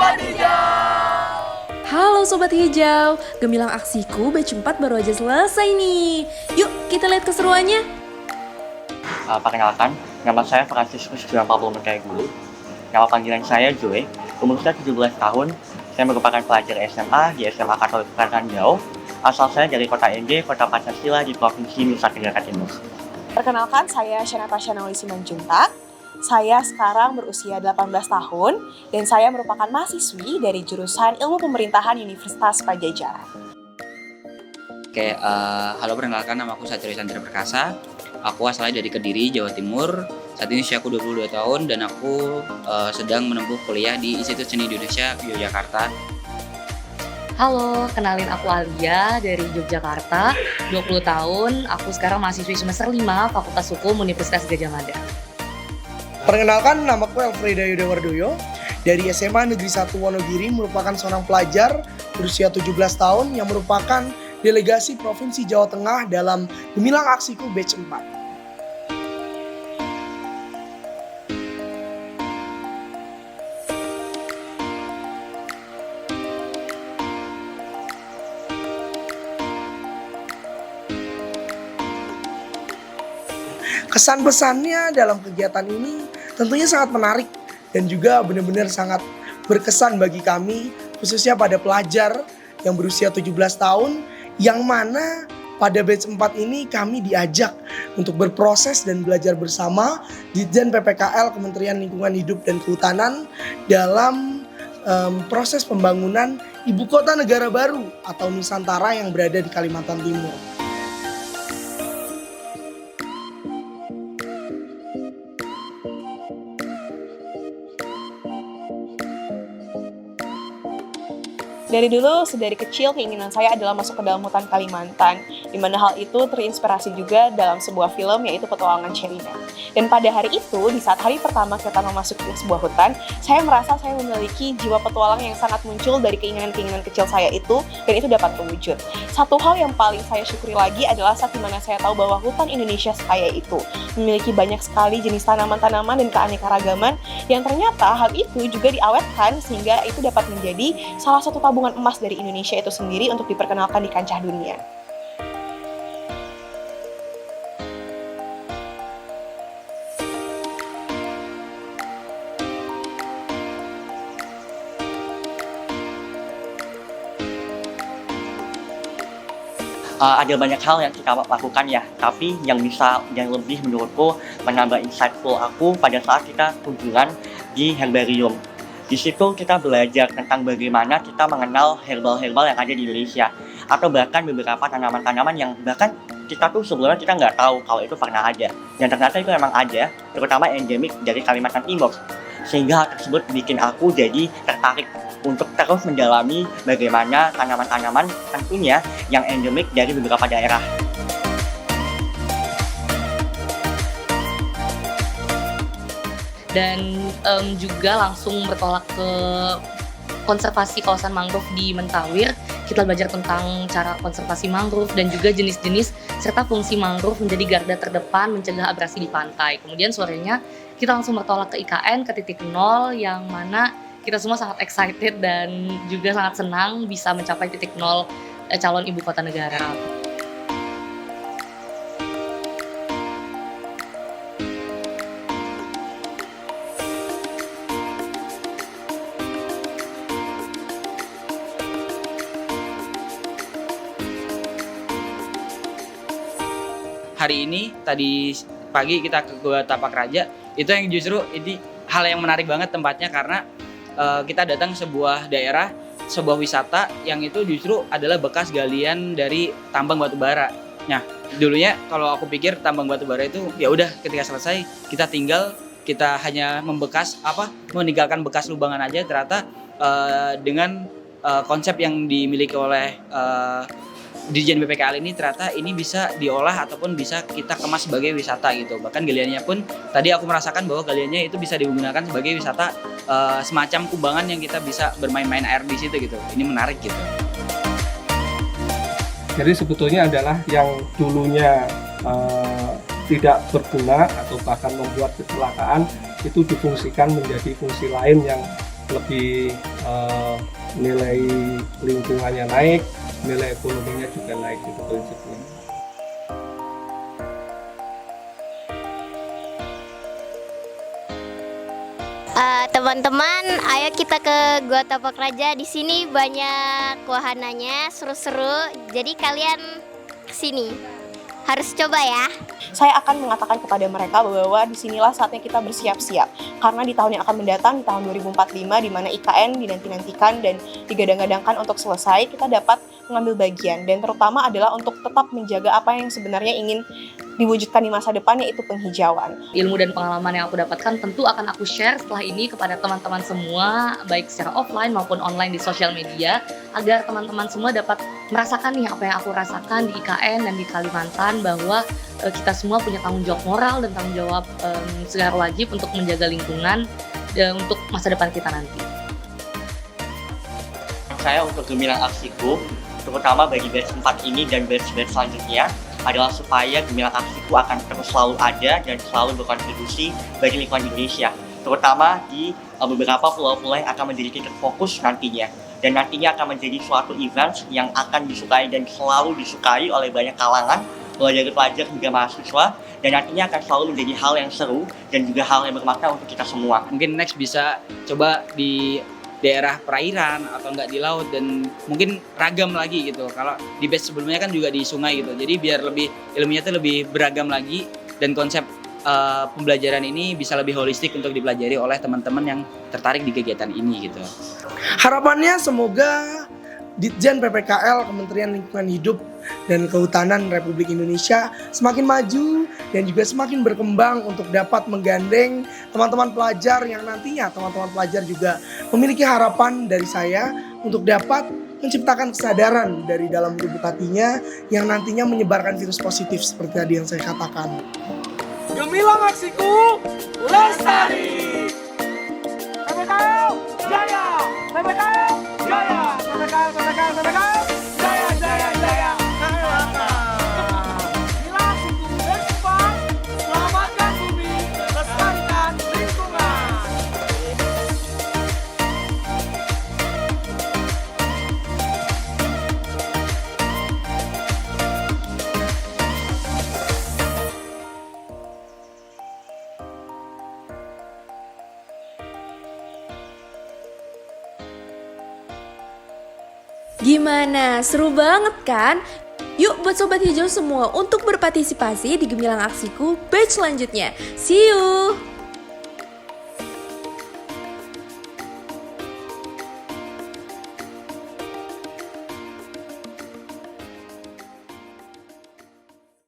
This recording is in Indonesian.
Sobat Hijau. Halo Sobat Hijau, gemilang aksiku batch 4 baru aja selesai nih. Yuk kita lihat keseruannya. Perkenalkan, nama saya Franciscus Juan Pablo Mengkaigulu. Nama panggilan saya Joy, umur saya 17 tahun. Saya merupakan pelajar SMA di SMA Katolik Ranjau. Asal saya dari kota NJ, kota Pancasila di Provinsi Nusa Tenggara Timur. Perkenalkan, saya Natasha Nauli Simanjuntak. Saya sekarang berusia 18 tahun dan saya merupakan mahasiswi dari jurusan Ilmu Pemerintahan Universitas Padjadjaran. Oke, halo, perkenalkan, nama aku Satrio Sandra Perkasa. Aku asalnya dari Kediri, Jawa Timur. Saat ini usia aku 22 tahun dan aku sedang menempuh kuliah di Institut Seni Indonesia Yogyakarta. Halo, kenalin aku Alia dari Yogyakarta, 20 tahun. Aku sekarang mahasiswi semester 5 Fakultas Hukum Universitas Gadjah Mada. Perkenalkan, namaku Elfreda Yudawardoyo dari SMA Negeri 1 Wonogiri, merupakan seorang pelajar berusia 17 tahun yang merupakan delegasi Provinsi Jawa Tengah dalam Gemilang Aksiku batch 4. Kesan pesannya dalam kegiatan ini tentunya sangat menarik dan juga benar-benar sangat berkesan bagi kami, khususnya pada pelajar yang berusia 17 tahun, yang mana pada batch 4 ini kami diajak untuk berproses dan belajar bersama Ditjen PPKL Kementerian Lingkungan Hidup dan Kehutanan dalam proses pembangunan Ibu Kota Negara Baru atau Nusantara yang berada di Kalimantan Timur. Dari dulu, sedari kecil keinginan saya adalah masuk ke dalam hutan Kalimantan, di mana hal itu terinspirasi juga dalam sebuah film yaitu Petualangan Sherina. Dan pada hari itu, di saat hari pertama kita memasuki sebuah hutan, saya merasa saya memiliki jiwa petualang yang sangat muncul dari keinginan-keinginan kecil saya itu, dan itu dapat terwujud. Satu hal yang paling saya syukuri lagi adalah saat dimana saya tahu bahwa hutan Indonesia saya itu memiliki banyak sekali jenis tanaman-tanaman dan keanekaragaman, yang ternyata hal itu juga diawetkan sehingga itu dapat menjadi salah satu tabungan emas dari Indonesia itu sendiri untuk diperkenalkan di kancah dunia. Ada banyak hal yang kita lakukan ya, tapi yang lebih menurutku menambah insightful aku pada saat kita kunjungan di herbarium. Di situ kita belajar tentang bagaimana kita mengenal herbal-herbal yang ada di Indonesia, atau bahkan beberapa tanaman-tanaman yang bahkan kita tuh sebelumnya kita nggak tahu kalau itu pernah ada, dan ternyata itu memang ada, terutama endemik dari Kalimantan Timur. Sehingga hal tersebut bikin aku jadi tertarik untuk terus mendalami bagaimana tanaman-tanaman tentunya yang endemik dari beberapa daerah. Dan juga langsung bertolak ke konservasi kawasan mangrove di Mentawir. Kita belajar tentang cara konservasi mangrove dan juga jenis-jenis serta fungsi mangrove menjadi garda terdepan mencegah abrasi di pantai. Kemudian sorenya kita langsung bertolak ke IKN, ke titik nol, yang mana kita semua sangat excited dan juga sangat senang bisa mencapai titik nol calon ibu kota negara. Hari ini, tadi pagi kita ke Gua Tapak Raja, itu yang justru ini hal yang menarik banget tempatnya karena kita datang sebuah daerah, sebuah wisata yang itu justru adalah bekas galian dari tambang batu bara. Nah, dulunya kalau aku pikir tambang batu bara itu ya udah ketika selesai kita tinggal, kita hanya meninggalkan bekas lubangan aja. Ternyata dengan konsep yang dimiliki oleh Ditjen BPKL ini, ternyata ini bisa diolah ataupun bisa kita kemas sebagai wisata gitu. Bahkan galiannya pun tadi aku merasakan bahwa galiannya itu bisa digunakan sebagai wisata, semacam kubangan yang kita bisa bermain-main air di situ gitu. Ini menarik gitu. Jadi sebetulnya adalah yang dulunya tidak berguna atau bahkan membuat kecelakaan itu difungsikan menjadi fungsi lain yang lebih nilai lingkungannya naik, nilai ekonominya juga naik, itu prinsipnya. Teman-teman, ayo kita ke Gua Tapak Raja. Di sini banyak wahananya, seru-seru. Jadi kalian kesini harus coba ya. Saya akan mengatakan kepada mereka bahwa disinilah saatnya kita bersiap-siap. Karena di tahun yang akan mendatang, di tahun 2045, di mana IKN dinanti-nantikan dan digadang-gadangkan untuk selesai, kita dapat mengambil bagian. Dan terutama adalah untuk tetap menjaga apa yang sebenarnya ingin diwujudkan di masa depan, yaitu penghijauan. Ilmu dan pengalaman yang aku dapatkan tentu akan aku share setelah ini kepada teman-teman semua, baik secara offline maupun online di sosial media, agar teman-teman semua dapat merasakan nih apa yang aku rasakan di IKN dan di Kalimantan, bahwa kita semua punya tanggung jawab moral dan tanggung jawab secara wajib untuk menjaga lingkungan dan untuk masa depan kita nanti. Saya untuk gemilang aksiku, terutama bagi batch 4 ini dan batch-batch selanjutnya, adalah supaya gemilang aksiku akan terus selalu ada dan selalu berkontribusi bagi lingkungan Indonesia, terutama di beberapa pulau-pulau yang akan menjadi titik fokus nantinya. Dan nantinya akan menjadi suatu event yang akan disukai dan selalu disukai oleh banyak kalangan, mulai dari pelajar hingga mahasiswa, dan nantinya akan selalu menjadi hal yang seru dan juga hal yang bermakna untuk kita semua. Mungkin next bisa coba di daerah perairan atau enggak di laut, dan mungkin ragam lagi gitu. Kalau di batch sebelumnya kan juga di sungai gitu, jadi biar lebih ilmunya tuh lebih beragam lagi, dan konsep pembelajaran ini bisa lebih holistik untuk dipelajari oleh teman-teman yang tertarik di kegiatan ini gitu. Harapannya semoga Ditjen PPKL, Kementerian Lingkungan Hidup dan Kehutanan Republik Indonesia semakin maju dan juga semakin berkembang untuk dapat menggandeng teman-teman pelajar yang nantinya teman-teman pelajar juga memiliki harapan dari saya untuk dapat menciptakan kesadaran dari dalam lubuk hatinya yang nantinya menyebarkan virus positif seperti tadi yang saya katakan. Gemilang aksiku, lestari! PPKL, jaya! PPKL, jaya! PPKL, PPKL, PPKL, jaya, jaya, jaya! Gemilang aksiku, bersumpah, selamatkan bumi, lestarikan lingkungan! Gimana? Seru banget kan? Yuk buat Sobat Hijau semua untuk berpartisipasi di Gemilang Aksiku batch selanjutnya. See you!